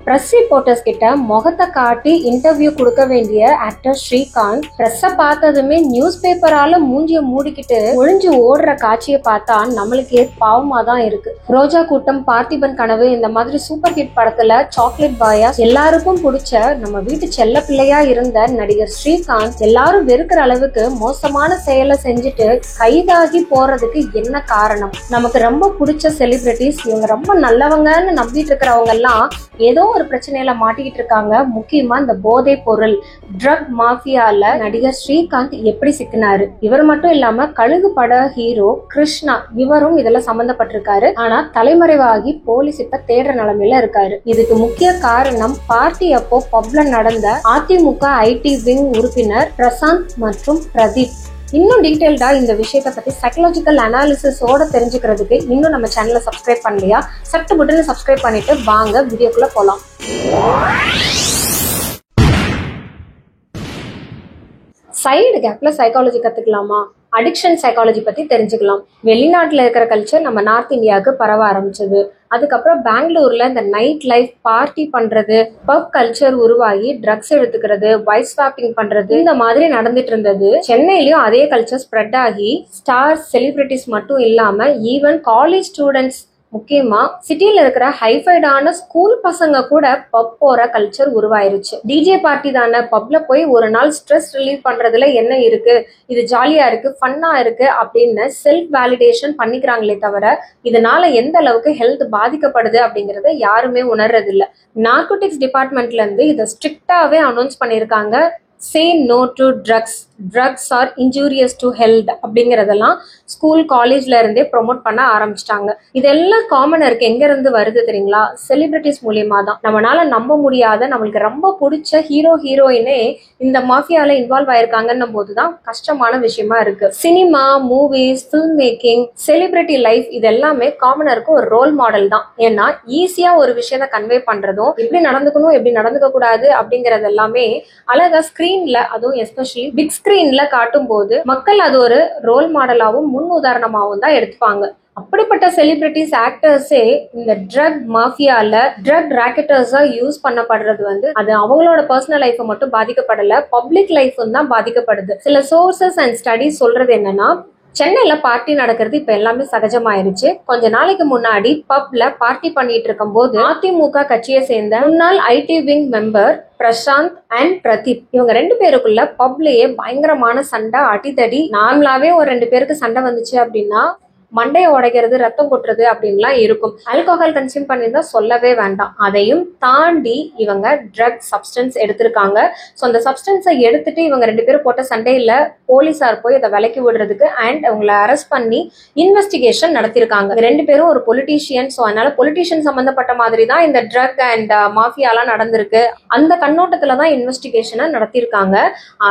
Press reporters கிட்ட முகத்தை காட்டி இன்டர்வியூ கொடுக்க வேண்டிய ஆக்டர் ஸ்ரீகாந்த் பிரஸ்ஸ பார்த்ததுமே நியூஸ் பேப்பரால மூஞ்சிய மூடிக்கிட்டு ஒளிஞ்சு ஓடுற காட்சியை பார்த்தா நம்மளுக்கே பாவமா தான் இருக்கு. ரோஜா கூட்டம், பார்த்திபன் கனவு இந்த மாதிரி சூப்பர் ஹிட் படத்துல சாக்லேட் பாயா எல்லாருக்கும் பிடிச்ச நம்ம வீட்டு செல்ல பிள்ளையா இருந்த நடிகர் ஸ்ரீகாந்த் எல்லாரும் வெறுக்கிற அளவுக்கு மோசமான செயலை செஞ்சுட்டு கைதாகி போறதுக்கு என்ன காரணம்? நமக்கு ரொம்ப பிடிச்ச செலிபிரிட்டிஸ் இவங்க ரொம்ப நல்லவங்கன்னு நம்பிட்டு இருக்கிறவங்க எல்லாம் ஏதோ ஒரு பிரச்சனையில மாட்டிக்கிட்டு இருக்காங்க. முக்கியமா இந்த போதை பொருள் ட்ரக் மாஃபியால நடிகர் ஸ்ரீகாந்த் எப்படி சிக்கினாரு? இவர் மட்டும் இல்லாம கழுகு பட ஹீரோ கிருஷ்ணா இவரும் இதுல சம்பந்தப்பட்டிருக்காரு. ஆனா தலைமறைவாகி போலீஸ் இப்ப தேடுற நிலைமையில இருக்காரு. இதுக்கு முக்கிய காரணம் பார்ட்டி அப்போ பப்ல நடந்த அதிமுக ஐடி விங் உறுப்பினர் பிரசாந்த் மற்றும் பிரதீப். இன்னும் டீடைல்டா இந்த விஷயத்தை பத்தி சைக்கலாஜிக்கல் அனாலிசிஸோட தெரிஞ்சுக்கிறதுக்கு இன்னும் நம்ம சேனலை சப்ஸ்கிரைப் பண்ணலையா? சட்டு புட்டுன்னு சப்ஸ்கிரைப் பண்ணிட்டு வாங்க வீடியோக்குள்ள போலாம். சைடு கேப்ல சைக்காலஜி கத்துக்கலாமா? அடிக்ஷன் சைக்காலஜி பத்தி தெரிஞ்சுக்கலாம். வெளிநாட்டுல இருக்கிற கல்ச்சர் நம்ம நார்த் இந்தியாவுக்கு பரவ ஆரம்பிச்சது. அதுக்கப்புறம் பெங்களூர்ல இந்த நைட் லைஃப் பார்ட்டி பண்றது, பப் கல்ச்சர் உருவாகி ட்ரக்ஸ் எடுத்துக்கிறது, வைட் ஸ்வாப்பிங் பண்றது இந்த மாதிரி நடந்துட்டு இருந்தது. சென்னையிலயும் அதே கல்ச்சர் ஸ்ப்ரெட் ஆகி ஸ்டார் செலிபிரிட்டிஸ் மட்டும் இல்லாம ஈவன் காலேஜ் ஸ்டூடெண்ட்ஸ், முக்கியமா சிட்டில இருக்கிற ஹைஃபைடான ஸ்கூல் பசங்க கூட பப் போற கல்ச்சர் உருவாயிருச்சு. டிஜே பார்ட்டி தானே, பப்ல போய் ஒரு நாள் ஸ்ட்ரெஸ் ரிலீவ் பண்றதுல என்ன இருக்கு, இது ஜாலியா இருக்கு, ஃபன்னா இருக்கு அப்படின்னு செல்ஃப் வேலிடேஷன் பண்ணிக்கிறாங்களே தவிர இதனால எந்த அளவுக்கு ஹெல்த் பாதிக்கப்படுது அப்படிங்கறத யாருமே உணர்றது இல்ல. நார்கோட்டிக்ஸ் டிபார்ட்மெண்ட்ல இருந்து இதை ஸ்ட்ரிக்டாவே அனௌன்ஸ் பண்ணிருக்காங்க. Say no to drugs, drugs are injurious to health அப்படிங்கறதெல்லாம் ஸ்கூல் காலேஜ்ல இருந்தே ப்ரொமோட் பண்ண ஆரம்பிச்சிட்டாங்க. இதெல்லாம் காமனருக்கு எங்க இருந்து வருது தெரியுங்களா? செலிபிரிட்டிஸ் மூலியமா தான். நம்மளால நம்ப முடியாத நம்மளுக்கு ரொம்ப பிடிச்ச ஹீரோ ஹீரோயினே இந்த மாஃபியால இன்வால்வ் ஆயிருக்காங்கன்னும் போதுதான் கஷ்டமான விஷயமா இருக்கு. Cinema, movies, film making, celebrity life இது எல்லாமே காமனருக்கு ஒரு ரோல் மாடல் தான். ஏன்னா ஈஸியா ஒரு விஷயத்த கன்வே பண்றதும் எப்படி நடந்துக்கணும் எப்படி நடந்துக்க கூடாது அப்படிங்கறது எல்லாமே அழகா ஸ்கிரீன்ல, அதுவும் எஸ்பெஷலி பிக் ஸ்கிரீன்ல காட்டும் போது மக்கள் அது ஒரு ரோல் மாடலாவும் முன் உதாரணமாவும் தான் எடுத்துப்பாங்க. அப்படிப்பட்ட செலிபிரிட்டிஸ், ஆக்டர்ஸே இந்த ட்ரக் மாஃபியால ட்ரக் ராக்கெட்டர்ஸா யூஸ் பண்ணப்படுறது அது அவங்களோட பர்சனல் லைஃப் மட்டும் பாதிக்கப்படல, பப்ளிக் லைஃபும் தான் பாதிக்கப்படுது. சில சோர்சஸ் அண்ட் ஸ்டடிஸ் சொல்றது என்னன்னா, சென்னையில பார்ட்டி நடக்கிறது இப்ப எல்லாமே சகஜமாயிருச்சு. கொஞ்ச நாளைக்கு முன்னாடி பப்ல பார்ட்டி பண்ணிட்டு இருக்கும் போது அதிமுக கட்சியை சேர்ந்த முன்னாள் IT wing member Prasanth and Pradeep இவங்க ரெண்டு பேருக்குள்ள பப்லயே பயங்கரமான சண்டை, அடிதடி. நார்மலாவே ஒரு ரெண்டு பேருக்கு சண்டை வந்துச்சு அப்படின்னா மண்டையை உடைக்கிறது, ரத்தம் கொட்டுறது அப்படின்லாம் இருக்கும். ஆல்கஹால் கன்சியூம் பண்ணியிருந்தா சொல்லவே வேண்டாம். அதையும் தாண்டி இவங்க ட்ரக் சப்ஸ்டன்ஸ் எடுத்திருக்காங்க. ஸோ அந்த சப்ஸ்டன்ஸை எடுத்துட்டு இவங்க ரெண்டு பேரும் போட்ட சண்டையில போலீஸார் போய் அதை விலக்கி விடுறதுக்கு அண்ட் அவங்களை அரெஸ்ட் பண்ணி இன்வெஸ்டிகேஷன் நடத்திருக்காங்க. ரெண்டு பேரும் ஒரு பொலிட்டீஷியன். ஸோ அதனால பொலிட்டீஷியன் சம்பந்தப்பட்ட மாதிரி தான் இந்த ட்ரக் அண்ட் மாஃபியாலாம் நடந்திருக்கு. அந்த கண்ணோட்டத்துலதான் இன்வெஸ்டிகேஷனை நடத்திருக்காங்க.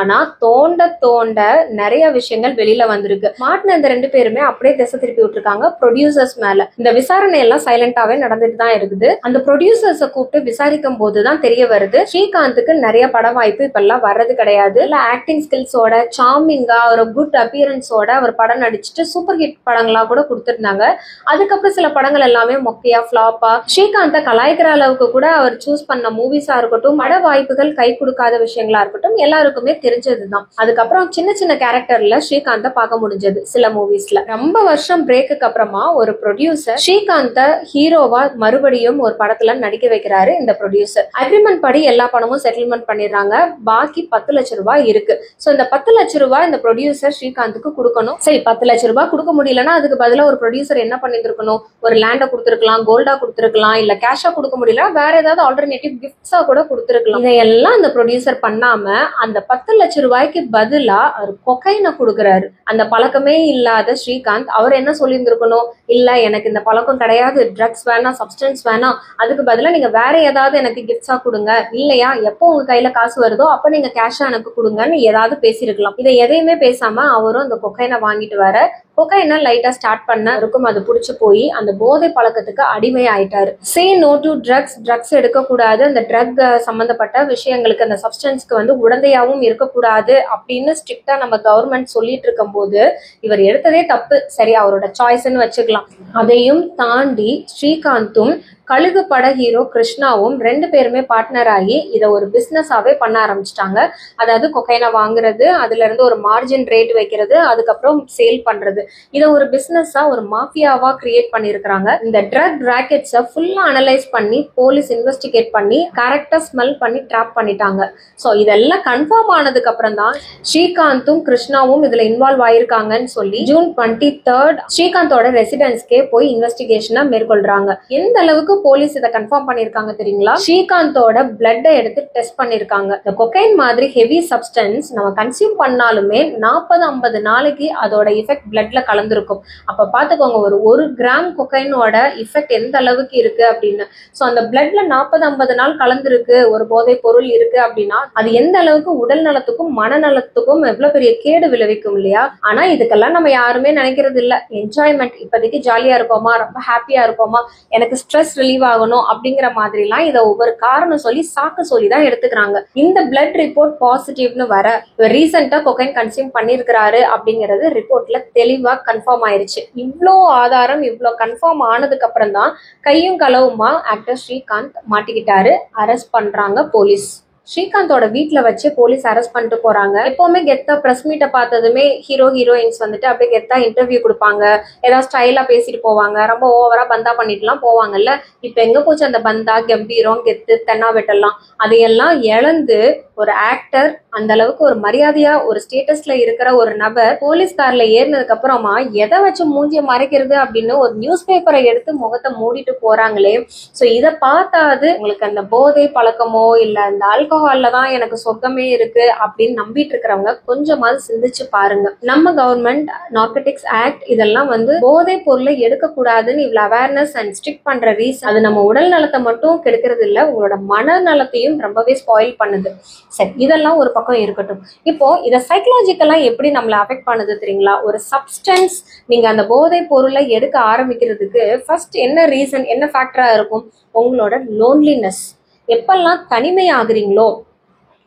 ஆனா தோண்ட தோண்ட நிறைய விஷயங்கள் வெளியில வந்திருக்கு. மாட்டின இந்த ரெண்டு பேருமே அப்படியே திசை திருப்பி விட்டுருக்காங்க ப்ரொடியூசர்ஸ் மேல. இந்த விசாரணை எல்லாம் சைலண்டாவே நடந்துட்டு தான் இருக்குது. அந்த ப்ரொடியூசர்ஸை கூப்பிட்டு விசாரிக்கும் போதுதான் தெரிய வருது ஸ்ரீகாந்துக்கு நிறைய பட வாய்ப்பு இப்ப எல்லாம் வர்றது கிடையாது. இல்ல ஆக்டிங் ஸ்கில்ஸோட, சார்மிங்கா, ஒரு குட் அப்பியரன்ஸோட அவர் படம் நடிச்சுட்டு சூப்பர் ஹிட் படங்களா கூட கொடுத்திருந்தாங்க. அதுக்கப்புறம் சில படங்கள் எல்லாமே மொக்கையா, ஃபிளாப்பா, ஸ்ரீகாந்த கலாய்க்கிற அளவுக்கு கூட அவர் சூஸ் பண்ண மூவிஸா இருக்கட்டும், பட வாய்ப்புகள் கை கொடுக்காத விஷயங்களா இருக்கட்டும் எல்லாருக்குமே தெரிஞ்சதுதான். அதுக்கப்புறம் சின்ன சின்ன கேரக்டர்ல ஸ்ரீகாந்த பார்க்க முடிஞ்சது சில மூவிஸ்ல. ரொம்ப வருஷம் பிரேக்குக்கு அப்புறமா ஒரு ப்ரொடியூசர் ஸ்ரீகாந்த ஹீரோவா மறுபடியும் ஒரு படத்துல நடிக்க வைக்கிறாரு. இந்த ப்ரொடியூசர் அக்ரிமெண்ட் படி எல்லா பணமும் செட்டில்மெண்ட் பண்ணிடுறாங்க. பாக்கி 10 லட்சம் ரூபாய் இருக்கு. சோ இந்த 10 லட்சம் ரூபாய் இந்த ப்ரொடியூசர் ஸ்ரீகாந்துக்கு கொடுக்கணும். சரி, 10 லட்சம் ரூபாய் கொடுக்க முடியலன்னா அதுக்கு பதிலா ஒரு ப்ரொடியூசர் என்ன பண்ணிருக்கணும்? ஒரு லேண்டை கொடுத்துருக்கலாம், கோல்டா கொடுத்துருக்கலாம், இல்ல கேஷா கொடுக்க முடியல வேற ஏதாவது ஆல்டர்னேட்டிவ் கிஃப்ட்ஸா கூட கொடுத்துருக்கலாம். இதையெல்லாம் அந்த ப்ரொடியூசர் பண்ணாம அந்த 10 லட்சம் ரூபாய்க்கு பதிலா அவர் கொக்கைனை கொடுக்குறாரு. அந்த பழக்கமே இல்லாத ஸ்ரீகாந்த் அவர் என்ன சொல்லியிருந்திருக்கணும்? இல்ல எனக்கு இந்த பழக்கம் கிடையாது, ட்ரக்ஸ் வேணாம், சப்ஸ்டன்ஸ் வேணாம், அதுக்கு பதிலா நீங்க வேற ஏதாவது எனக்கு கிஃப்ட்ஸா கொடுங்க, இல்லையா எப்போ உங்க கையில காசு வருதோ அப்ப நீங்க கேஷா எனக்கு கொடுங்கன்னு ஏதாவது பேசியிருக்கலாம். இதை எதையுமே பேசாம அவரும் அந்த கொக்கைனை வாங்கிட்டு வர கொக்கைனை லைட்டா ஸ்டார்ட் பண்ண இருக்கும். அது பிடிச்சு போய் அந்த போதை பழக்கத்துக்கு அடிமை ஆயிட்டாரு. Say no to drugs, drugs எடுக்கக்கூடாது, அந்த ட்ரக் சம்பந்தப்பட்ட விஷயங்களுக்கு அந்த சப்ஸ்டன்ஸ்க்கு உடந்தையாவும் இருக்கக்கூடாது அப்படின்னு ஸ்ட்ரிக்டா நம்ம கவர்மெண்ட் சொல்லிட்டு இருக்கும் போது இவர் எடுத்ததே தப்பு. சரி, அவரோட சாய்ஸ்ன்னு வச்சுக்கலாம். அதையும் தாண்டி ஸ்ரீகாந்தும் கழுகு பட ஹீரோ கிருஷ்ணாவும் 2 பேருமே பார்ட்னர் ஆகி இதை ஒரு பிசினஸாவே பண்ண ஆரம்பிச்சிட்டாங்க. அதாவது கொக்கைனை வாங்குறது, அதுல இருந்து ஒரு மார்ஜின் ரேட் வைக்கிறது, அதுக்கப்புறம் சேல் பண்றது. இதை ஒரு பிசினஸா ஒரு மாஃபியாவா கிரியேட் பண்ணிருக்காங்க. இந்த ட்ரக் ராக்கெட்ஸை ஃபுல்லா அனலைஸ் பண்ணி போலீஸ் இன்வெஸ்டிகேட் பண்ணி கரெக்டா ஸ்மெல் பண்ணி ட்ராப் பண்ணிட்டாங்க. ஸோ இதெல்லாம் கன்ஃபார்ம் ஆனதுக்கு அப்புறம் தான் ஸ்ரீகாந்தும் கிருஷ்ணாவும் இதுல இன்வால்வ் ஆயிருக்காங்கன்னு சொல்லி ஜூன் 23 ஸ்ரீகாந்தோட ரெசிடென்ஸ்க்கே போய் இன்வெஸ்டிகேஷனை மேற்கொள்றாங்க. எந்த அளவுக்கு போலீஸ் இதை கன்ஃபார்ம் பண்ணிருக்காங்க தெரியுங்களா? ஸ்ரீகாந்தோட பிளட்டை எடுத்து டெஸ்ட் பண்ணிருக்காங்க. இந்த கொக்கைன் மாதிரி ஹெவி சப்ஸ்டன்ஸ் நம்ம கன்சியூம் பண்ணாலுமே 40-50 நாளைக்கு அதோட எஃபெக்ட் பிளட்ல கலந்துருக்கும். அப்ப பாத்துக்கோங்க ஒரு கிராம் கொக்கைனோட எஃபெக்ட் எந்த அளவுக்கு இருக்கு அப்படின்னு. ஸோ அந்த பிளட்ல 40-50 நாள் கலந்துருக்கு ஒரு போதை பொருள் இருக்கு அப்படின்னா அது எந்த அளவுக்கு உடல் நலத்துக்கும் மனநலத்துக்கும் எவ்வளவு பெரிய கேடு விளைவிக்கும் இல்லையா? ஆனா இதுக்கெல்லாம் நம்ம யாருமே நினைக்கிறது இல்ல. என்ஜாய்மெண்ட், இப்போதைக்கு ஜாலியா இருப்போமா, ரொம்ப ஹாப்பியா இருப்போமா, எனக்கு ஸ்ட்ரெஸ் ரிலீவ் ஆகணும் அப்படிங்கிற மாதிரி எல்லாம் இதை ஒவ்வொரு காரணம் சொல்லி சாக்கு சொல்லி தான் எடுத்துக்கிறாங்க. இந்த பிளட் ரிப்போர்ட் பாசிட்டிவ்னு வர ரீசெண்டா கொக்கைன் கன்சியூம் பண்ணிருக்கிறாரு அப்படிங்கிறது ரிப்போர்ட்ல தெளிவா கன்ஃபார்ம் ஆயிருச்சு. இவ்வளோ ஆதாரம் இவ்வளோ கன்ஃபார்ம் ஆனதுக்கு அப்புறம் தான் கையும் களவுமா ஆக்டர் ஸ்ரீகாந்த் மாட்டிக்கிட்டாரு. அரெஸ்ட் பண்றாங்க போலீஸ். ஸ்ரீகாந்தோட வீட்டுல வச்சு போலீஸ் அரெஸ்ட் பண்ணிட்டு போறாங்க. எப்பவுமே கெத்தா பிரஸ் மீட்டை பார்த்ததுமே ஹீரோயின்ஸ் வந்துட்டு அப்படியே கெத்தா இன்டர்வியூ கொடுப்பாங்க, ஏதாவது ஸ்டைலா பேசிட்டு போவாங்க, ரொம்ப ஓவரா பந்தா பண்ணிட்டுலாம் போவாங்கல்ல. இப்ப எங்க போச்சு அந்த பந்தா, கம்பீரம், கெத்து, தென்னாவெட்டெல்லாம்? அதையெல்லாம் இழந்து ஒரு ஆக்டர், அந்த அளவுக்கு ஒரு மரியாதையா ஒரு ஸ்டேட்டஸ்ல இருக்கிற ஒரு நபர் போலீஸ் கார்ல ஏறினதுக்கு அப்புறமா எதை வச்சு மூஞ்சிய மறைக்கிறது அப்படின்னு ஒரு நியூஸ் பேப்பரை எடுத்து முகத்தை மூடிட்டு போறாங்களே. சோ இதை பார்த்தாது உங்களுக்கு அந்த போதை பழக்கமோ இல்ல அந்த ஆல்கஹால்ல தான் எனக்கு சொர்க்கமே இருக்கு அப்படின்னு நம்பிட்டு இருக்கிறவங்க கொஞ்சமாவது சிந்திச்சு பாருங்க. நம்ம கவர்மெண்ட் நார்கோட்டிக்ஸ் ஆக்ட் இதெல்லாம் போதை பொருளை எடுக்கக்கூடாதுன்னு இவ்வளவு அவேர்னஸ் அண்ட் ஸ்ட்ரிக்ட் பண்ற ரீசன் அது நம்ம உடல் நலத்தை மட்டும் கெடுக்கிறது இல்ல, உங்களோட மனநலத்தையும் ரொம்பவே ஸ்பாயில் பண்ணுது. சரி, இதெல்லாம் ஒரு பக்கம் இருக்கட்டும். இப்போ இதை சைக்கலாஜிக்கலா எப்படி நம்மளை அஃபெக்ட் பண்ணுது தெரியுங்களா? ஒரு சப்ஸ்டன்ஸ் நீங்க அந்த போதை பொருளை எடுக்க ஆரம்பிக்கிறதுக்கு ஃபர்ஸ்ட் என்ன ரீசன், என்ன ஃபேக்டரா இருக்கும்? உங்களோட லோன்லினஸ். எப்பெல்லாம் தனிமை ஆகுறீங்களோ,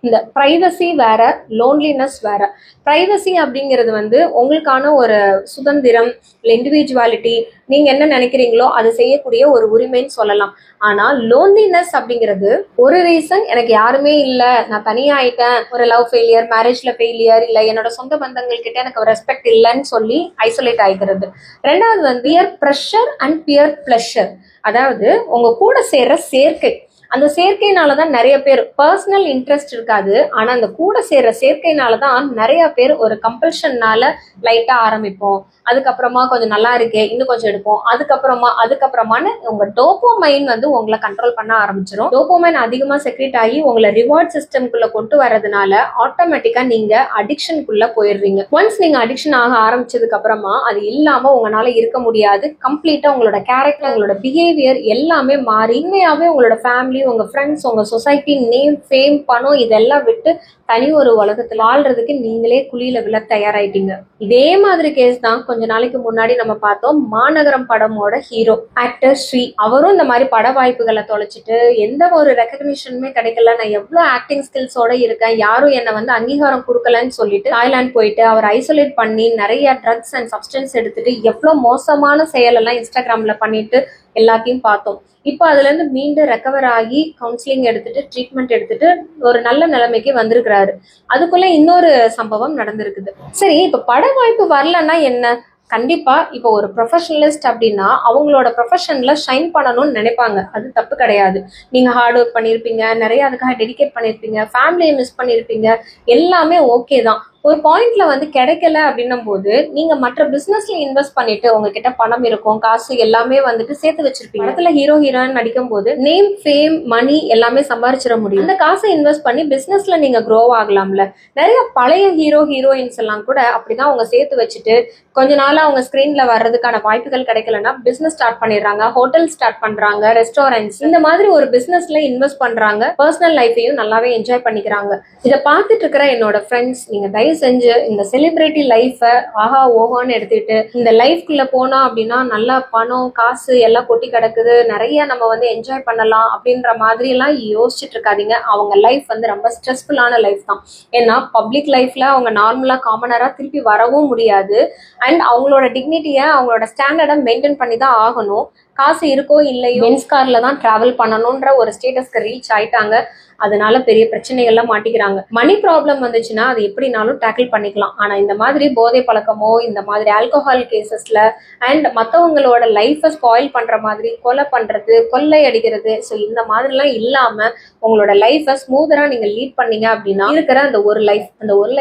இந்த பிரைவசி வேற, லோன்லினஸ் வேற. பிரைவசி அப்படிங்கிறது உங்களுக்கான ஒரு சுதந்திரம், இண்டிவிஜுவாலிட்டி, நீங்க என்ன நினைக்கிறீங்களோ அதை செய்யக்கூடிய ஒரு உரிமைன்னு சொல்லலாம். ஆனா லோன்லினஸ் அப்படிங்கிறது ஒரு ரீசன், எனக்கு யாருமே இல்ல, நான் தனியாயிட்டேன், ஒரு லவ் ஃபெயிலியர், மேரேஜ்ல ஃபெயிலியர், இல்ல என்னோட சொந்த பந்தங்கள் கிட்ட எனக்கு ரெஸ்பெக்ட் இல்லைன்னு சொல்லி ஐசோலேட் ஆயிக்கிறது. ரெண்டாவது peer pressure and peer pleasure. அதாவது உங்க கூட சேர்ற சேர்க்கை, அந்த சேர்க்கையினாலதான் நிறைய பேர் பர்சனல் இன்ட்ரெஸ்ட் இருக்காது, ஆனா அந்த கூட சேர்ற சேர்க்கையினாலதான் நிறைய பேர் ஒரு கம்பல்ஷன்னால லைட்டா ஆரம்பிப்போம், அதுக்கப்புறமா கொஞ்சம் நல்லா இருக்கே இன்னும் கொஞ்சம் எடுப்போம், அதுக்கப்புறமானு உங்க டோபோமைன் உங்களை கண்ட்ரோல் பண்ண ஆரம்பிச்சிடும். டோபோமைன் அதிகமா செக்ரேட் ஆகி உங்களை ரிவார்ட் சிஸ்டம்குள்ள கொண்டு வரதுனால ஆட்டோமேட்டிக்கா நீங்க அடிக்ஷனுக்குள்ள போயிடுறீங்க. ஒன்ஸ் நீங்க அடிக்ஷன் ஆக ஆரம்பிச்சதுக்கு அப்புறமா அது இல்லாம உங்களால இருக்க முடியாது. கம்ப்ளீட்டா உங்களோட கேரக்டர், உங்களோட பிஹேவியர் எல்லாமே மாறி உண்மையாவே உங்களோட ஃபேமிலி, உங்க ஃப்ரெண்ட்ஸ், உங்க சொசைட்டி, நேம், ஃபேம், பணம் இதெல்லாம் விட்டு தனி ஒரு உலகத்துல வாழ்றதுக்கு நீங்களே குழியில விழ தயாராயிட்டீங்க. இதே மாதிரி கேஸ் தான் கொஞ்ச நாளைக்கு முன்னாடி நம்ம பார்த்தோம். மாநகரம் படமோட ஹீரோ ஆக்டர் ஸ்ரீ, அவரும் இந்த மாதிரி பட வாய்ப்புகளை தொலைச்சிட்டு எந்த ஒரு ரெகக்னிஷனுமே கிடைக்கல, நான் எவ்வளவு ஆக்டிங் ஸ்கில்ஸோட இருக்கேன், யாரும் என்னை அங்கீகாரம் கொடுக்கலன்னு சொல்லிட்டு தாய்லாந்து போயிட்டு அவர் ஐசோலேட் பண்ணி நிறைய ட்ரக்ஸ் அண்ட் சப்ஸ்டன்ஸ் எடுத்துட்டு எவ்வளவு மோசமான செயல் எல்லாம் இன்ஸ்டாகிராம்ல பண்ணிட்டு எல்லாத்தையும் பார்த்தோம். இப்போ அதுல இருந்து மீண்டும் ரெக்கவர் ஆகி கவுன்சிலிங் எடுத்துட்டு ட்ரீட்மெண்ட் எடுத்துட்டு ஒரு நல்ல நிலைமைக்கு வந்திருக்கிறாரு. அதுக்குள்ள இன்னொரு சம்பவம் நடந்திருக்குது. சரி, இப்ப பட வாய்ப்பு வரலன்னா என்ன? கண்டிப்பா இப்போ ஒரு ப்ரொஃபஷனலிஸ்ட் அப்படின்னா அவங்களோட ப்ரொஃபஷன்ல ஷைன் பண்ணணும்னு நினைப்பாங்க, அது தப்பு கிடையாது. நீங்க ஹார்ட் ஒர்க் பண்ணிருப்பீங்க, நிறைய அதுக்காக டெடிகேட் பண்ணிருப்பீங்க, ஃபேமிலியை மிஸ் பண்ணிருப்பீங்க, எல்லாமே ஓகே தான். ஒரு பாயிண்ட்ல கிடைக்கல அப்படின்னும் போது நீங்க மற்ற பிசினஸ்ல இன்வெஸ்ட் பண்ணிட்டு உங்ககிட்ட பணம் இருக்கும், காசு எல்லாமே சேர்த்து வச்சிருப்பீங்க. படத்துல ஹீரோ ஹீரோயின் நடிக்கும் போது நேம், ஃபேம், மணி எல்லாமே சம்பாரிச்சிட முடியும். அந்த காசை இன்வெஸ்ட் பண்ணி பிசினஸ்ல நீங்க க்ரோ ஆகலாம்ல. நிறைய பழைய ஹீரோ ஹீரோயின்ஸ் எல்லாம் கூட அப்படிதான் அவங்க சேர்த்து வச்சுட்டு கொஞ்ச நாள் அவங்க ஸ்கிரீன்ல வர்றதுக்கான வாய்ப்புகள் கிடைக்கலன்னா பிசினஸ் ஸ்டார்ட் பண்ணிடுறாங்க, ஹோட்டல் ஸ்டார்ட் பண்றாங்க, ரெஸ்டாரண்ட்ஸ், இந்த மாதிரி ஒரு பிசினஸ்ல இன்வெஸ்ட் பண்றாங்க, பர்சனல் லைஃபையும் நல்லாவே என்ஜாய் பண்ணிக்கிறாங்க. இதை பார்த்துட்டு இருக்கிற என்னோட ஃப்ரெண்ட்ஸ், நீங்க தயவு செஞ்சு இந்த செலிபிரிட்டி லைஃப ஆஹா ஓஹான்னு எடுத்துக்கிட்டு இந்த லைஃப்குள்ள போனோம் அப்படின்னா நல்லா பணம், காசு எல்லாம் கொட்டி கிடக்குது, நிறைய நம்ம என்ஜாய் பண்ணலாம் அப்படின்ற மாதிரி எல்லாம் யோசிச்சுட்டு இருக்காதீங்க. அவங்க லைஃப் ரொம்ப ஸ்ட்ரெஸ்ஃபுல்லான லைஃப் தான். ஏன்னா பப்ளிக் லைஃப்ல அவங்க நார்மலா காமனரா திருப்பி வரவும் முடியாது. அண்ட் அவங்களோட டிக்னிட்டியை, அவங்களோட ஸ்டாண்டர்டை மெயின்டைன் பண்ணி தான் ஆகணும். காசு இருக்கோ இல்லையோ பென்ஸ் கார்ல தான் டிராவல் பண்ணணும்ன்ற ஒரு ஸ்டேட்டஸ்க்கு ரீச் ஆயிட்டாங்க. அதனால பெரிய பிரச்சனைகள்லாம் மாட்டிக்கிறாங்க. மணி ப்ராப்ளம் வந்துச்சுன்னா அது எப்படினாலும் டேக்கிள் பண்ணிக்கலாம். ஆனா இந்த மாதிரி போதை பழக்கமோ இந்த மாதிரி ஆல்கஹால் கேசஸ்ல அண்ட் மற்றவங்களோட லைஃபை ஸ்பாயில் பண்ற மாதிரி கொலை பண்றது, கொள்ளை அடிக்கிறது, ஸோ இந்த மாதிரிலாம் இல்லாம உங்களோட லைஃபை ஸ்மூதரா நீங்க லீட் பண்ணீங்க அப்படின்னா இருக்கிற அந்த ஒரு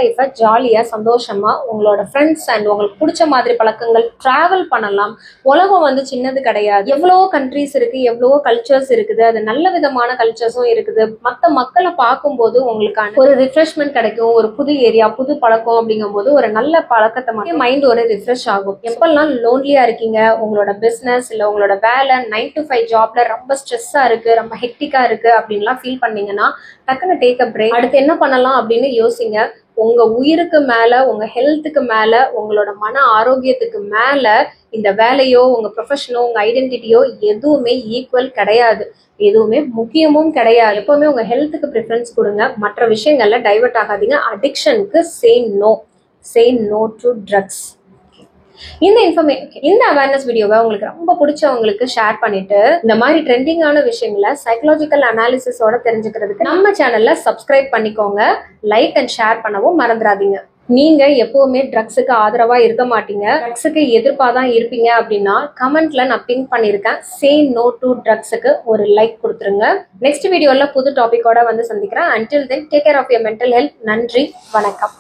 லைஃபை ஜாலியா சந்தோஷமா உங்களோட ஃப்ரெண்ட்ஸ் அண்ட் உங்களுக்கு பிடிச்ச மாதிரி பழக்கங்கள் டிராவல் பண்ணலாம். உலகம் வந்து சின்னது கிடையாது. எவ்வளவோ கண்ட்ரிஸ் இருக்கு, எவ்வளவோ கல்ச்சர்ஸ் இருக்குது. அது நல்ல விதமான கல்ச்சர்ஸும் இருக்குது. மற்ற மக்களை பார்க்கும்போது உங்களுக்கான ஒரு ரிஃப்ரெஷ்மெண்ட் கிடைக்கும். ஒரு புது ஏரியா, புது பழக்கம் அப்படிங்கும் போது ஒரு நல்ல பழக்கத்தை மைண்ட் ஒரு ரிஃப்ரெஷ் ஆகும். எப்பெல்லாம் லோன்லியா இருக்கீங்க, உங்களோட பிசினஸ் இல்ல உங்களோட வேலை 9 to 5 ஜாப்ல ரொம்ப ஸ்ட்ரெஸ்ஸா இருக்கு, ரொம்ப ஹெக்டிக்கா இருக்கு அப்படின்லாம் ஃபீல் பண்ணீங்கன்னா டக்குன்னு டேக் அ பிரேக். அடுத்து என்ன பண்ணலாம் அப்படின்னு யோசிங்க. உங்க உயிருக்கு மேல, உங்க ஹெல்த்துக்கு மேல, உங்களோட மன ஆரோக்கியத்துக்கு மேல இந்த வேலையோ உங்க ப்ரொஃபஷனோ உங்க ஐடென்டிட்டியோ எதுவுமே ஈக்குவல் கிடையாது, எதுவுமே முக்கியமும் கிடையாது. எப்பவுமே உங்க ஹெல்த்துக்கு ப்ரிஃபரன்ஸ் கொடுங்க. மற்ற விஷயங்கள்ல டைவர்ட் ஆகாதீங்க. அடிக்ஷனுக்கு சே நோ டு ட்ரக்ஸ். இந்த அவேர்னஸ் வீடியோவை உங்களுக்கு ரொம்ப பிடிச்சவங்களுக்கு ஷேர் பண்ணிட்டு இந்த மாதிரி ட்ரெண்டிங்கான விஷயங்களை சைக்கலாஜிக்கல் அனாலிசிஸோட தெரிஞ்சுக்கிறதுக்கு நம்ம சேனல்ல சப்ஸ்கிரைப் பண்ணிக்கோங்க. லைக் அண்ட் ஷேர் பண்ணவும் மறந்துடாதீங்க. நீங்க எப்பவுமே ட்ரக்ஸுக்கு ஆதரவா இருக்க மாட்டீங்க, ட்ரக்ஸுக்கு எதிர்ப்பா தான் இருப்பீங்க அப்படின்னா கமெண்ட்ல நான் பின் பண்ணிருக்கேன். சே நோ டு ட்ரக்ஸுக்கு ஒரு லைக் கொடுத்துருங்க. நெக்ஸ்ட் வீடியோல புது டாபிக்கோட வந்து சந்திக்கிறேன். Until then take care of your mental health. நன்றி, வணக்கம்.